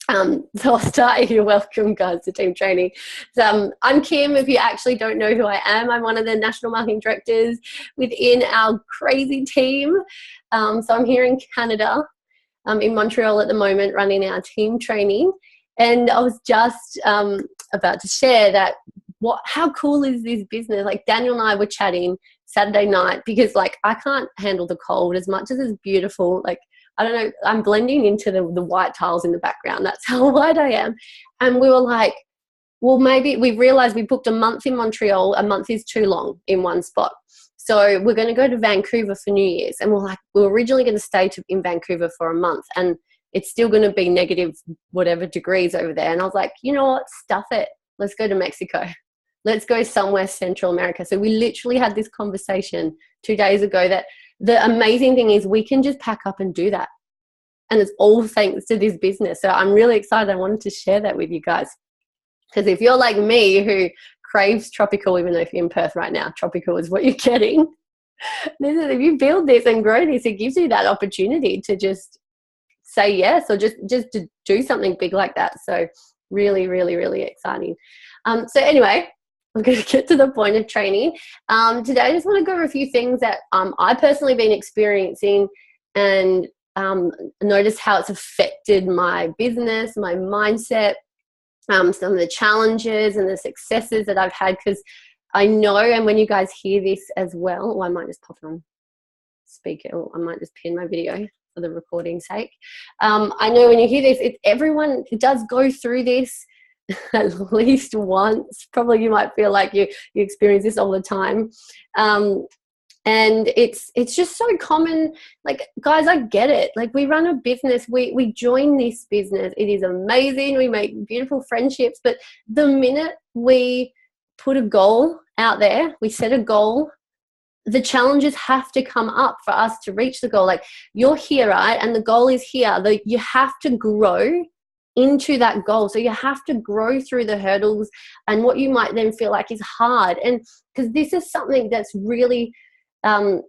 So I'll start here. Welcome, guys, to Team Training. So, I'm Kim. If you actually don't know who I am, I'm one of the national marketing directors within our crazy team. So I'm here in Canada, in Montreal at the moment, running our team training. And I was just about to share that how cool is this business? Like Daniel and I were chatting Saturday night because like I can't handle the cold as much as it's beautiful. Like I don't know, I'm blending into the white tiles in the background. That's how white I am. And we were like, well, maybe we realized we booked a month in Montreal. A month is too long in one spot. So we're going to go to Vancouver for New Year's. And we were originally going to stay in Vancouver for a month. And it's still going to be negative whatever degrees over there. And I was like, you know what? Stuff it. Let's go to Mexico. Let's go somewhere Central America. So we literally had this conversation 2 days ago that the amazing thing is we can just pack up and do that. And it's all thanks to this business. So I'm really excited. I wanted to share that with you guys. Because if you're like me who craves tropical, even though if you're in Perth right now, tropical is what you're getting. If you build this and grow this, it gives you that opportunity to just say yes or just to do something big like that. So really, really, really exciting. So anyway, I'm going to get to the point of training. Today, I just want to go over a few things that I personally been experiencing and notice how it's affected my business, my mindset, some of the challenges and the successes that I've had. Because I know, and when you guys hear this as well, I might just pop it on speaker, or I might just pin my video for the recording's sake. I know when you hear this, everyone does go through this at least once. Probably you might feel like you experience this all the time. And it's just so common. Like, guys, I get it. Like, we run a business. We join this business. It is amazing. We make beautiful friendships. But the minute we put a goal out there, we set a goal, the challenges have to come up for us to reach the goal. Like, you're here, right? And the goal is here. You have to grow into that goal. So you have to grow through the hurdles and what you might then feel like is hard. And because this is something that's really, I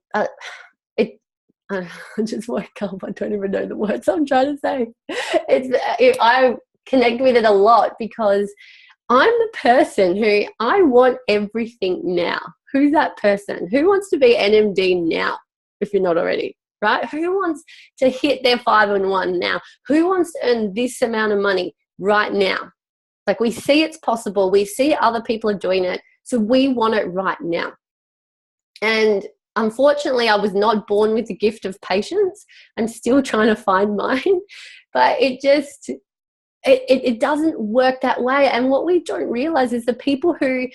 just woke up. I don't even know the words I'm trying to say. I connect with it a lot because I'm the person who I want everything now. Who's that person? Who wants to be NMD now if you're not already? Right? Who wants to hit their 5-1 now? Who wants to earn this amount of money right now? Like, we see it's possible. We see other people are doing it. So we want it right now. And unfortunately, I was not born with the gift of patience. I'm still trying to find mine. But it doesn't work that way. And what we don't realize is the people who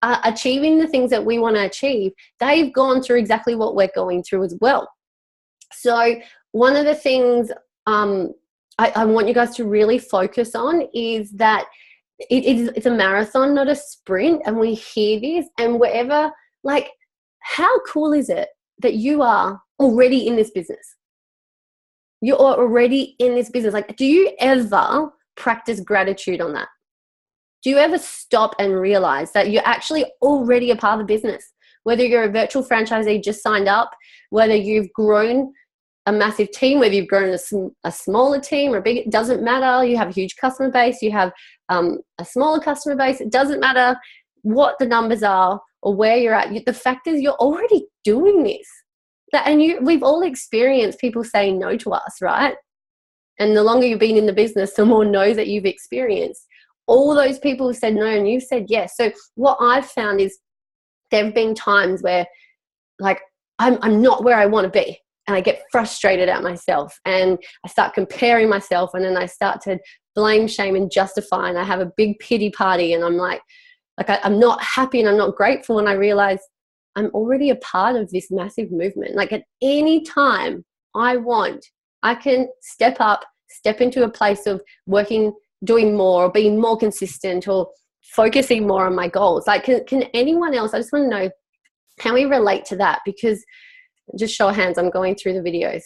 are achieving the things that we want to achieve, they've gone through exactly what we're going through as well. So one of the things I want you guys to really focus on is that it's a marathon, not a sprint. And we hear this, and wherever, like, how cool is it that you are already in this business? You are already in this business. Like, do you ever practice gratitude on that? Do you ever stop and realize that you're actually already a part of the business? Whether you're a virtual franchisee just signed up, whether you've grown a massive team, whether you've grown a smaller team or a big, it doesn't matter. You have a huge customer base, you have a smaller customer base. It doesn't matter what the numbers are or where you're at. The fact is, you're already doing this. And we've all experienced people saying no to us, right? And the longer you've been in the business, the more no's that you've experienced. All those people who said no and you said yes. So what I've found is there have been times where, like, I'm not where I want to be. And I get frustrated at myself and I start comparing myself, and then I start to blame, shame, and justify. And I have a big pity party, and I'm like I'm not happy and I'm not grateful. And I realize I'm already a part of this massive movement. Like, at any time I want, I can step into a place of working, doing more, or being more consistent, or focusing more on my goals. Like, can anyone else, I just want to know, can we relate to that? Because just show of hands, I'm going through the videos.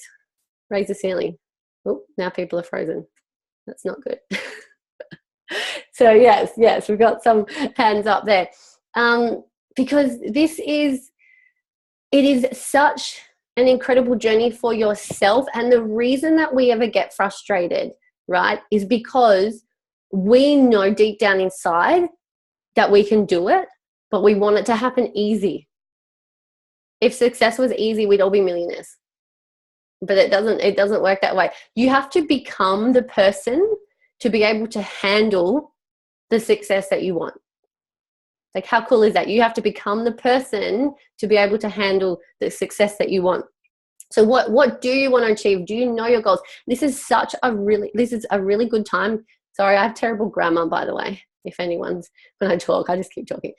Raise the ceiling. Oh, now people are frozen. That's not good. So yes, we've got some hands up there. Because it is such an incredible journey for yourself. And the reason that we ever get frustrated right, is because we know deep down inside that we can do it, but we want it to happen easy. If success was easy, we'd all be millionaires. But it doesn't work that way. You have to become the person to be able to handle the success that you want. Like, how cool is that? You have to become the person to be able to handle the success that you want. So what do you want to achieve? Do you know your goals? This is a really good time. Sorry, I have terrible grammar, by the way. If anyone's, when I talk, I just keep talking.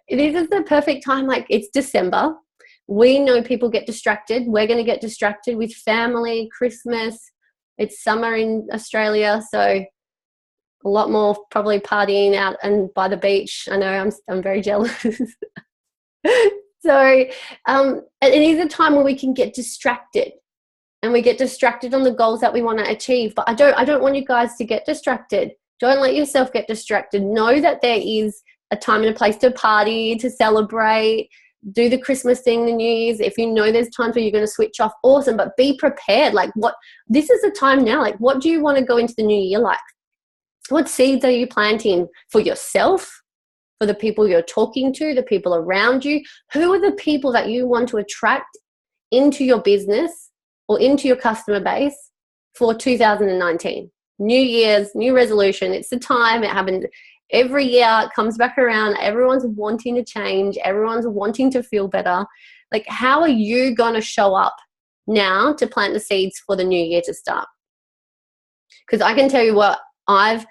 This is the perfect time. Like, it's December. We know people get distracted. We're going to get distracted with family, Christmas. It's summer in Australia, so a lot more probably partying out and by the beach. I know I'm very jealous. So it is a time where we can get distracted, and we get distracted on the goals that we want to achieve. But I don't want you guys to get distracted. Don't let yourself get distracted. Know that there is a time and a place to party, to celebrate, do the Christmas thing, the New Year's. If you know there's times where you're going to switch off, awesome, but be prepared. Like, this is the time now. Like, what do you want to go into the new year like? What seeds are you planting for yourself, for the people you're talking to, the people around you? Who are the people that you want to attract into your business or into your customer base for 2019? New Year's, new resolution. It's the time. It happens every year. It comes back around. Everyone's wanting to change. Everyone's wanting to feel better. Like, how are you going to show up now to plant the seeds for the new year to start? Because I can tell you what I've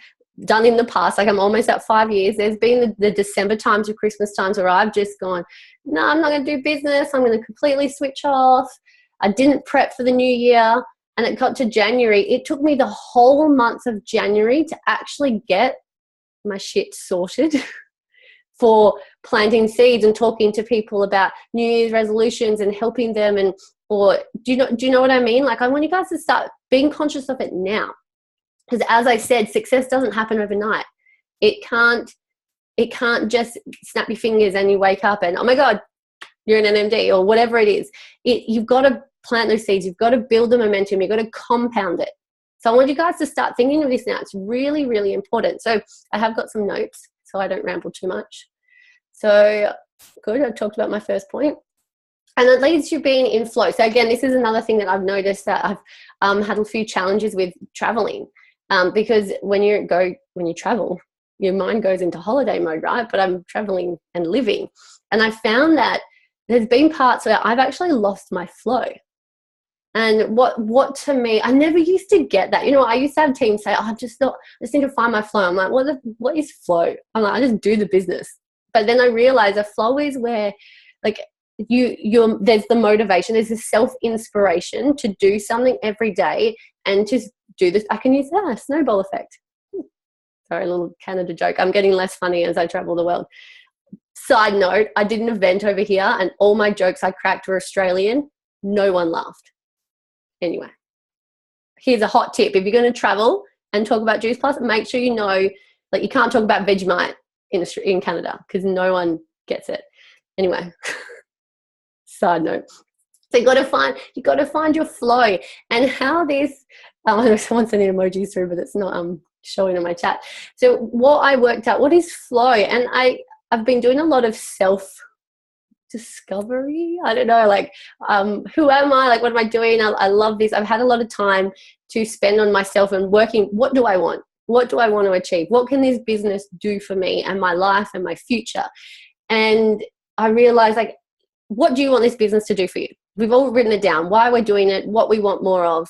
done in the past. Like, I'm almost at 5 years. There's been the December times or Christmas times where I've just gone, no, I'm not going to do business. I'm going to completely switch off. I didn't prep for the new year. And it got to January. It took me the whole month of January to actually get my shit sorted for planting seeds and talking to people about New Year's resolutions and helping them. Do you know what I mean? Like, I want you guys to start being conscious of it now. Because as I said, success doesn't happen overnight. It can't just snap your fingers and you wake up and, oh my God, you're an NMD or whatever it is. You've got to plant those seeds. You've got to build the momentum. You've got to compound it. So I want you guys to start thinking of this now. It's really, really important. So I have got some notes so I don't ramble too much. So good. I've talked about my first point. And it leads to being in flow. So again, this is another thing that I've noticed that I've had a few challenges with traveling. Because when you travel, your mind goes into holiday mode, right? But I'm traveling and living. And I found that there's been parts where I've actually lost my flow. And what to me, I never used to get that. You know, I used to have teams say, I just need to find my flow. I'm like, what is flow? I'm like, I just do the business. But then I realized a flow is where, like, there's the motivation, there's the self-inspiration to do something every day and to do this. I can use that snowball effect. Sorry, a little Canada joke. I'm getting less funny as I travel the world. Side note, I did an event over here and all my jokes I cracked were Australian. No one laughed. Anyway, here's a hot tip. If you're going to travel and talk about Juice Plus, make sure you know, like, you can't talk about Vegemite in Canada because no one gets it. Anyway, side note. So you got to find your flow and how this. I know someone's sending emojis through, but it's not showing in my chat. So what I worked out, what is flow? And I've been doing a lot of self-discovery. I don't know, like, who am I? Like, what am I doing? I love this. I've had a lot of time to spend on myself and working. What do I want? What do I want to achieve? What can this business do for me and my life and my future? And I realized, like, what do you want this business to do for you? We've all written it down, why we're doing it, what we want more of.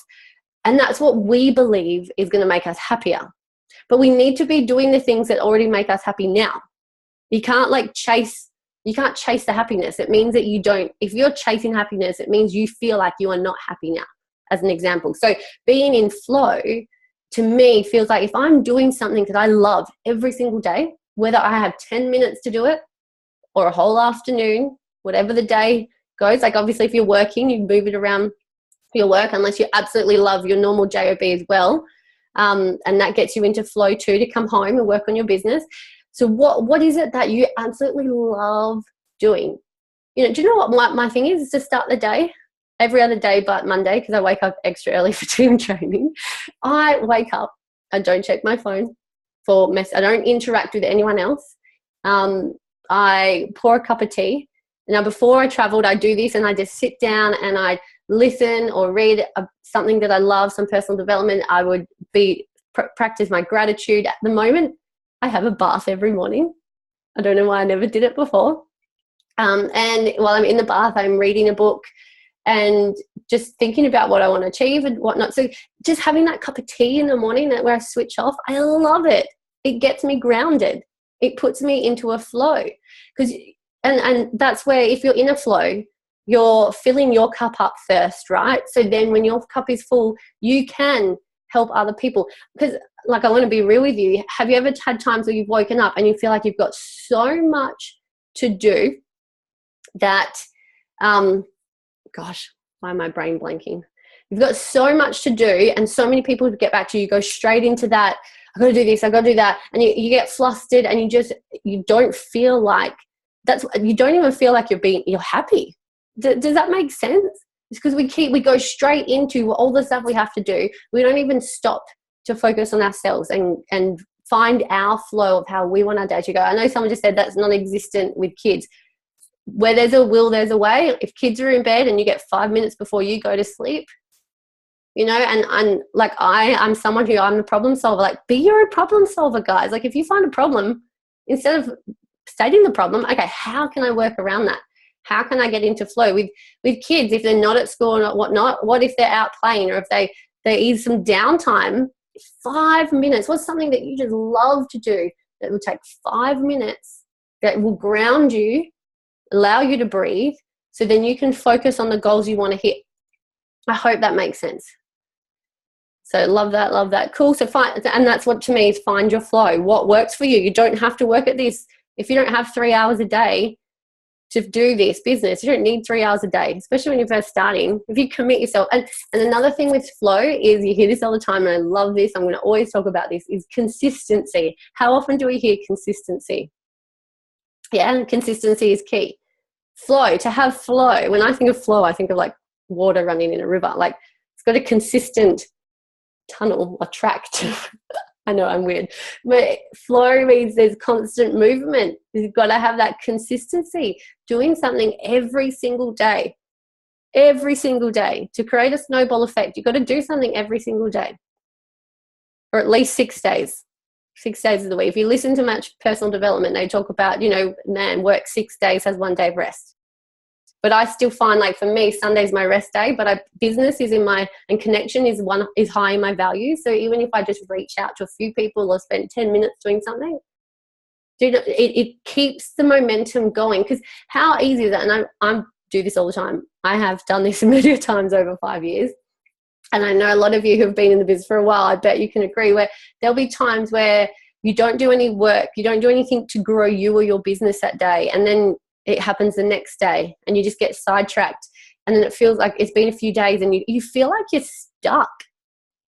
And that's what we believe is going to make us happier. But we need to be doing the things that already make us happy now. You can't chase the happiness. It means that if you're chasing happiness, it means you feel like you are not happy now, as an example. So being in flow, to me, feels like if I'm doing something that I love every single day, whether I have 10 minutes to do it or a whole afternoon, whatever the day goes. Like, obviously, if you're working, you move it around your work unless you absolutely love your normal job as well. And that gets you into flow too, to come home and work on your business. So what is it that you absolutely love doing? You know, do you know what my thing is to start the day? every other day but Monday, because I wake up extra early for team training, I wake up, I don't check my phone for I don't interact with anyone else. I pour a cup of tea. Now, before I traveled, I do this and I just sit down and I listen or read something that I love, some personal development. I would practice my gratitude. At the moment, I have a bath every morning. I don't know why I never did it before. And while I'm in the bath, I'm reading a book and just thinking about what I want to achieve and whatnot. So just having that cup of tea in the morning where I switch off, I love it. It gets me grounded. It puts me into a flow. And that's where, if you're in a flow, you're filling your cup up first, right? So then when your cup is full, you can help other people. Because, like, I want to be real with you. Have you ever had times where you've woken up and you feel like you've got so much to do that, gosh, why am my brain blanking? You've got so much to do and so many people to get back to you. You go straight into that. I've got to do this, I've got to do that. And you get flustered and you don't feel like you don't even feel like you're happy. Does that make sense? It's because we go straight into all the stuff we have to do. We don't even stop to focus on ourselves and find our flow of how we want our day to go. I know someone just said that's non-existent with kids. Where there's a will, there's a way. If kids are in bed and you get 5 minutes before you go to sleep, and like I'm someone who, I'm the problem solver. Like, be your own problem solver, guys. Like, if you find a problem, instead of stating the problem, okay, how can I work around that? How can I get into flow with kids? If they're not at school or whatnot, what if they're out playing, or if they need some downtime? 5 minutes. What's something that you just love to do that will take 5 minutes, that will ground you, allow you to breathe, so then you can focus on the goals you want to hit. I hope that makes sense. So love that. Cool. So and that's what, to me, is find your flow. What works for you? You don't have to work at this. If you don't have 3 hours a day to do this business, you don't need 3 hours a day, especially when you're first starting. If you commit yourself. And another thing with flow is, you hear this all the time, and I love this, I'm going to always talk about this, is consistency. How often do we hear consistency? Yeah, and consistency is key. Flow, to have flow. When I think of flow, I think of like water running in a river. Like, it's got a consistent tunnel, a tract. I know I'm weird, but flow means there's constant movement. You've got to have that consistency, doing something every single day to create a snowball effect. You've got to do something every single day, or at least 6 days. 6 days of the week. If you listen to much personal development, they talk about, man, work 6 days, has 1 day of rest. But I still find, like, for me, Sunday's my rest day, but business is and connection is high in my values. So even if I just reach out to a few people or spend 10 minutes doing something, it keeps the momentum going. Because how easy is that? And I do this all the time. I have done this many times over 5 years. And I know a lot of you who have been in the business for a while, I bet you can agree, where there'll be times where you don't do any work, you don't do anything to grow you or your business that day. And then it happens the next day and you just get sidetracked. And then it feels like it's been a few days and you feel like you're stuck,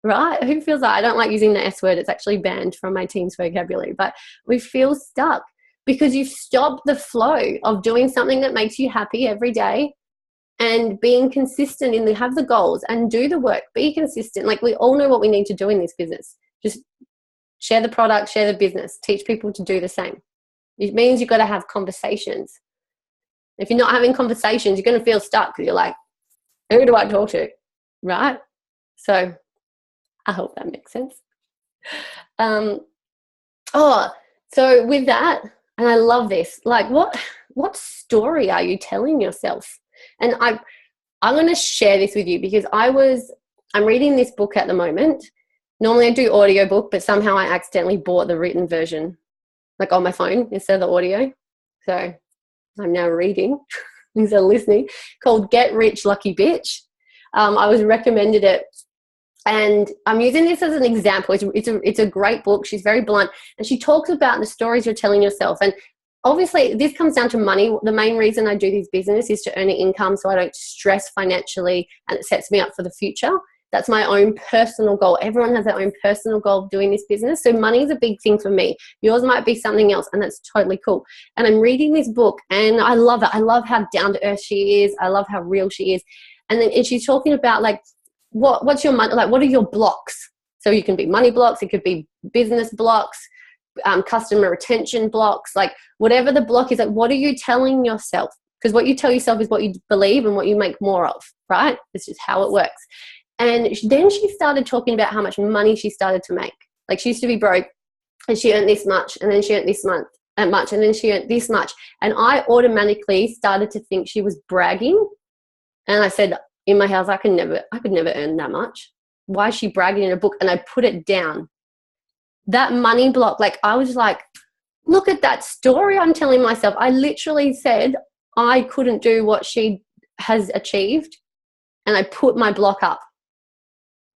right? Who feels like, I don't like using the S word, it's actually banned from my team's vocabulary, but we feel stuck because you've stopped the flow of doing something that makes you happy every day. And being consistent have the goals and do the work, be consistent. Like, we all know what we need to do in this business. Just share the product, share the business, teach people to do the same. It means you've got to have conversations. If you're not having conversations, you're going to feel stuck because you're like, who do I talk to? Right? So I hope that makes sense. So with that, and I love this, like, what story are you telling yourself? And I'm going to share this with you because I'm reading this book at the moment. Normally I do audiobook, but somehow I accidentally bought the written version, like, on my phone instead of the audio. So I'm now reading instead of listening, called Get Rich Lucky Bitch. I was recommended it, and I'm using this as an example. It's a great book. She's very blunt, and she talks about the stories you're telling yourself. And obviously, this comes down to money. The main reason I do this business is to earn an income so I don't stress financially, and it sets me up for the future. That's my own personal goal. Everyone has their own personal goal of doing this business. So money is a big thing for me. Yours might be something else, and that's totally cool. And I'm reading this book, and I love it. I love how down to earth she is. I love how real she is. And she's talking about like, what's your money, like what are your blocks? So you can be money blocks, it could be business blocks, customer retention blocks, like whatever the block is, like what are you telling yourself? Because what you tell yourself is what you believe and what you make more of, right? It's just how it works. And then she started talking about how much money she started to make. Like she used to be broke and she earned this much, and then she earned this much, and then she earned this much. And I automatically started to think she was bragging. And I said in my house, I could never earn that much. Why is she bragging in a book? And I put it down. That money block, like I was like, look at that story I'm telling myself. I literally said I couldn't do what she has achieved, and I put my block up.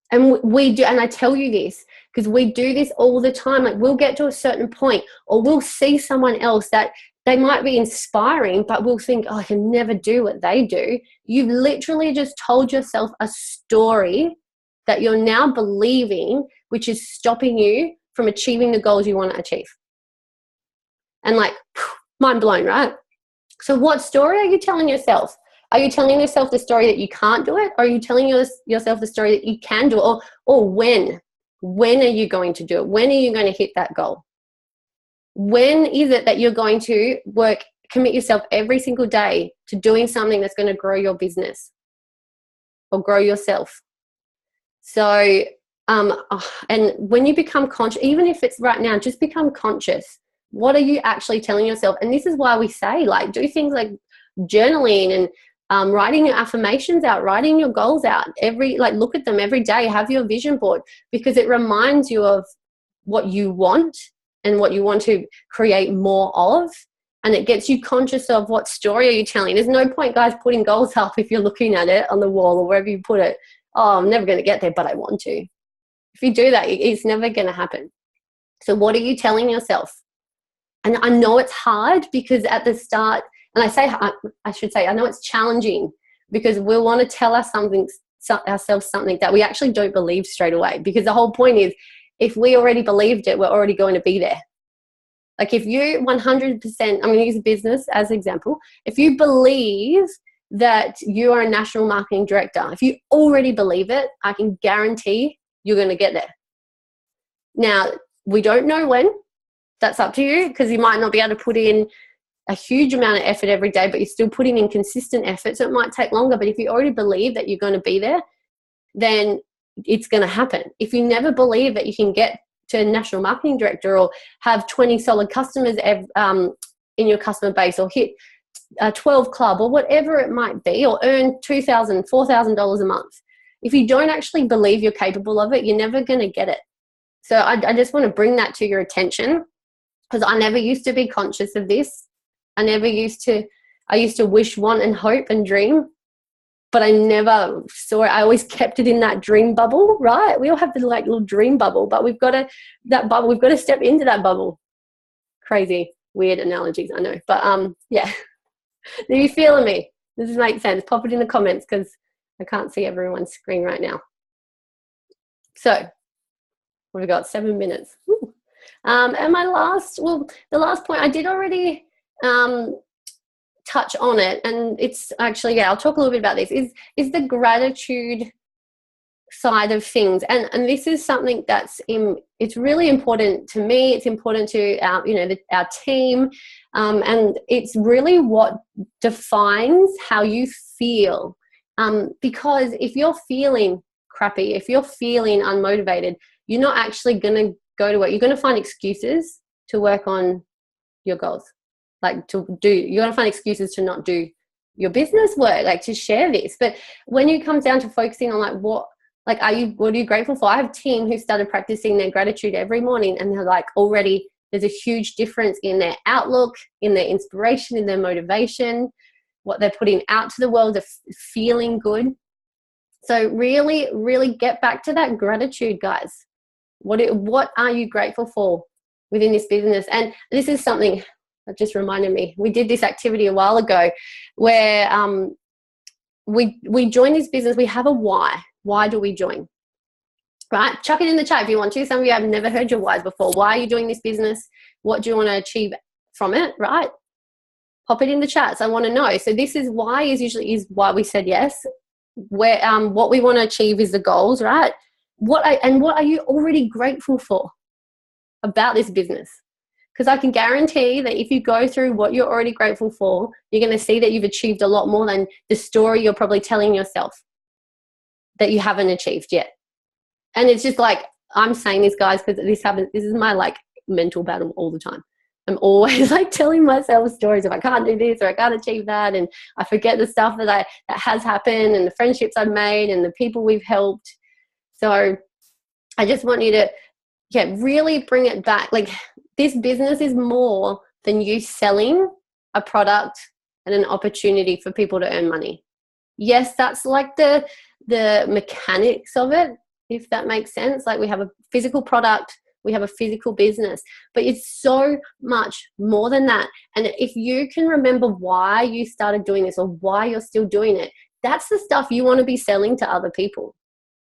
And we do, and I tell you this because we do this all the time. Like we'll get to a certain point, or we'll see someone else that they might be inspiring, but we'll think, oh, I can never do what they do. You've literally just told yourself a story that you're now believing, which is stopping you from achieving the goals you want to achieve. And like, mind blown, right? So what story are you telling yourself? Are you telling yourself the story that you can't do it? Or are you telling yourself the story that you can do it? Or when? When are you going to do it? When are you going to hit that goal? When is it that you're going to commit yourself every single day to doing something that's going to grow your business or grow yourself? So, and when you become conscious, even if it's right now, just become conscious. What are you actually telling yourself? And this is why we say, like, do things like journaling and writing your affirmations out, writing your goals out look at them every day, have your vision board, because it reminds you of what you want and what you want to create more of. And it gets you conscious of what story are you telling. There's no point, guys, putting goals up if you're looking at it on the wall or wherever you put it. Oh, I'm never going to get there, but I want to. If you do that, it's never going to happen. So what are you telling yourself? And I know it's hard because at the start, and I should say, I know it's challenging because we'll want to tell ourselves something that we actually don't believe straight away. Because the whole point is, if we already believed it, we're already going to be there. Like if you 100%, I'm going to use business as an example. If you believe that you are a national marketing director, if you already believe it, I can guarantee you're going to get there. Now, we don't know when. That's up to you, because you might not be able to put in a huge amount of effort every day, but you're still putting in consistent effort. So it might take longer, but if you already believe that you're going to be there, then it's going to happen. If you never believe that you can get to a national marketing director or have 20 solid customers in your customer base, or hit a 12 club or whatever it might be, or earn $2,000, $4,000 a month, if you don't actually believe you're capable of it, you're never going to get it. So I just want to bring that to your attention, because I never used to be conscious of this. I used to wish, want, and hope and dream, but I never saw it. I always kept it in that dream bubble, right? We all have the like little dream bubble, but we've got to step into that bubble. Crazy, weird analogies, I know. But yeah. Are you feeling me? Does this make sense? Pop it in the comments, because I can't see everyone's screen right now. So we've got 7 minutes. Woo. And the last point, I did already touch on it, and it's actually, yeah, I'll talk a little bit about this, is the gratitude side of things. And this is something it's really important to me. It's important to our team. And it's really what defines how you feel. Because if you're feeling crappy, if you're feeling unmotivated, you're not actually going to go to work. You're going to find excuses to work on your goals. You're going to find excuses to not do your business work, like to share this. But when it comes down to focusing on what are you grateful for? I have a team who started practicing their gratitude every morning, and they're like, already there's a huge difference in their outlook, in their inspiration, in their motivation, what they're putting out to the world, of feeling good. So really, really get back to that gratitude, guys. What are you grateful for within this business? And this is something that just reminded me. We did this activity a while ago where we joined this business. We have a why. Why do we join? Right? Chuck it in the chat if you want to. Some of you have never heard your whys before. Why are you doing this business? What do you want to achieve from it? Right? Pop it in the chats. I want to know. So this is why is why we said yes. where what we want to achieve is the goals, right? What are you already grateful for about this business? Because I can guarantee that if you go through what you're already grateful for, you're going to see that you've achieved a lot more than the story you're probably telling yourself that you haven't achieved yet. And it's just like, I'm saying this, guys, because this is my like mental battle all the time. I'm always like telling myself stories of I can't do this or I can't achieve that, and I forget the stuff that has happened and the friendships I've made and the people we've helped. So I just want you to really bring it back. Like, this business is more than you selling a product and an opportunity for people to earn money. Yes, that's like the mechanics of it, if that makes sense. Like, we have a physical product, we have a physical business, but it's so much more than that. And if you can remember why you started doing this or why you're still doing it, that's the stuff you want to be selling to other people,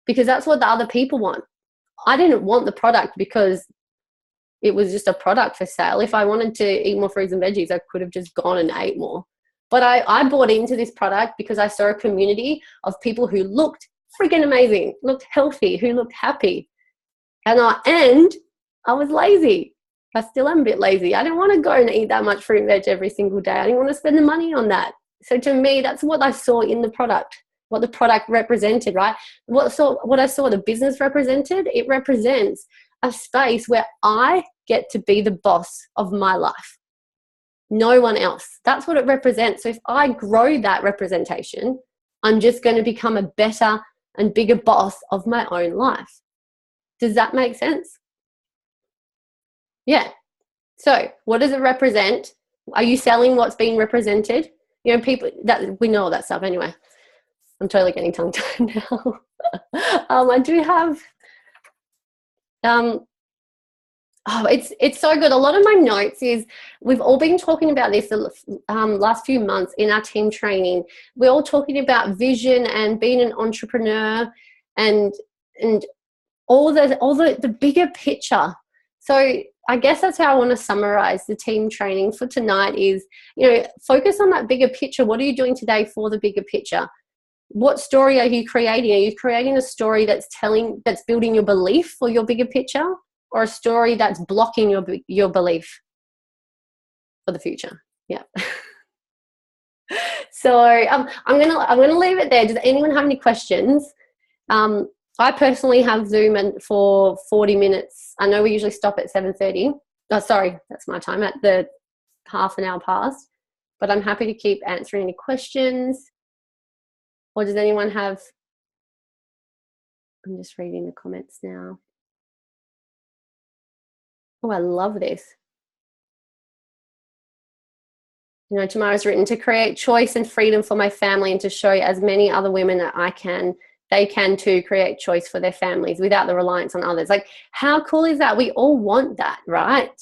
because that's what the other people want. I didn't want the product because it was just a product for sale. If I wanted to eat more fruits and veggies, I could have just gone and ate more. But I bought into this product because I saw a community of people who looked freaking amazing, looked healthy, who looked happy. And I was lazy. I still am a bit lazy. I didn't want to go and eat that much fruit and veg every single day. I didn't want to spend the money on that. So to me, that's what I saw in the product, what the product represented, right? What I saw the business represented, it represents a space where I get to be the boss of my life. No one else. That's what it represents. So if I grow that representation, I'm just going to become a better and bigger boss of my own life. Does that make sense? Yeah. So what does it represent? Are you selling what's being represented? You know, people that we know all that stuff anyway. I'm totally getting tongue-tied now. I do have it's so good. A lot of my notes is, we've all been talking about this the last few months in our team training. We're all talking about vision and being an entrepreneur and all the bigger picture. So I guess that's how I want to summarize the team training for tonight is, focus on that bigger picture. What are you doing today for the bigger picture? What story are you creating? Are you creating a story that's building your belief for your bigger picture, or a story that's blocking your belief for the future? Yeah. So I'm gonna leave it there. Does anyone have any questions? I personally have Zoom for 40 minutes. I know we usually stop at 7:30. Oh, sorry, that's my time at the half an hour past. But I'm happy to keep answering any questions. Or does anyone have? I'm just reading the comments now. Oh, I love this. Tamara's written, to create choice and freedom for my family and to show as many other women that they can too create choice for their families without the reliance on others. Like, how cool is that? We all want that, right?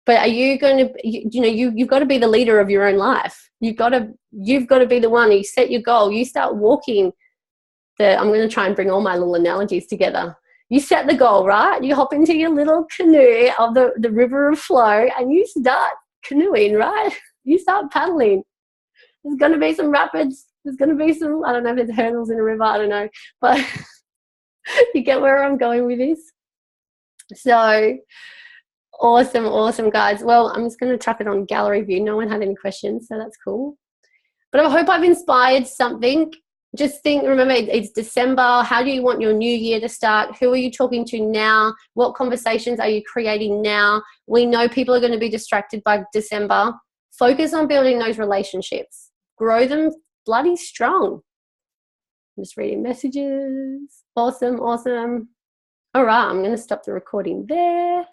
But are you going to, you've got to be the leader of your own life. You've got to be the one. You set your goal. You start walking I'm going to try and bring all my little analogies together. You set the goal, right? You hop into your little canoe of the river of flow and you start canoeing, right? You start paddling. There's going to be some rapids. There's going to be some, I don't know if there's hurdles in a river, I don't know. But you get where I'm going with this? So awesome, guys. Well, I'm just going to chuck it on gallery view. No one had any questions, so that's cool. But I hope I've inspired something. Just remember, it's December. How do you want your new year to start? Who are you talking to now? What conversations are you creating now? We know people are going to be distracted by December. Focus on building those relationships. Grow them bloody strong. I'm just reading messages. Awesome. All right, I'm going to stop the recording there.